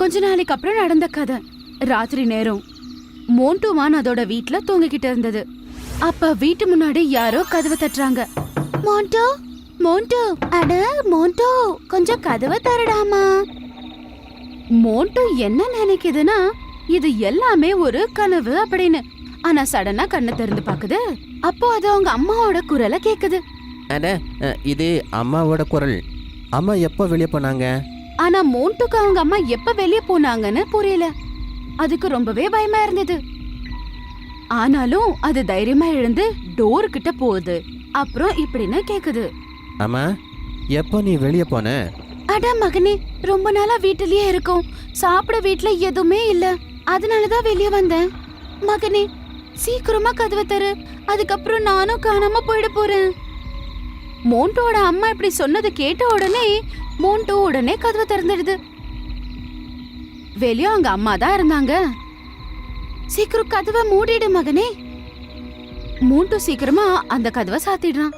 கொஞ்ச நாளைக்கு அப்புறம் நடந்த கதை. ராத்திரி நேரம் மோன்டுமான் அதோட வீட்ல தூங்கிக்கிட்டு இருந்தது. அப்ப வீட்டு முன்னாடி யாரோ கதவை தட்டுறாங்க. மோன்டோ, மோன்டோ, அட மோன்டோ, கொஞ்சம் கதவை தரடாமா. மோன்டோ என்ன நினைக்குதுன்னா இது எல்லாமே ஒரு கனவு அப்படின்னு. ஆனா சடனா கண்ணை திறந்து பாக்குது. அப்போ அது அவங்க அம்மாவோட குரலை கேக்குது. அட, இது அம்மாவோட குரல். அம்மா எப்போ வெளியே போனாங்க? ஆனா மோன்டுக்கு அவங்க அம்மா எப்ப வெளியே போனாங்கன்னு புரியல. அதுக்கு ரொம்பவே பயமா இருந்தது. ஆனாலும் அது தைரியமா எழுந்து டோர் கிட்ட போகுது. அப்புறம் இப்படின்னு கேக்குது. அம்மா, எப்போ நீ வெளியே போன? அட மகனே, ரொம்ப நாளா வீட்டிலேயே இருக்கோம். சாப்பிட வீட்ல எதுவுமே இல்ல, அதனாலதான் வெளியே வந்தேன். மகனே, சீக்கிரமா கதவை தரு, அதுக்கப்புறம் நானும் காணாம போயிட போறேன். மோன்டோட அம்மா இப்படி சொன்னது கேட்ட உடனே மோன்டோ உடனே கதவை திறந்துடுது. வெளியே அவங்க அம்மா தான் இருந்தாங்க. சீக்கிரம் கதவை மூடிடு மகனே. மோன்டோ சீக்கிரமா அந்த கதவை சாத்திடுறான்.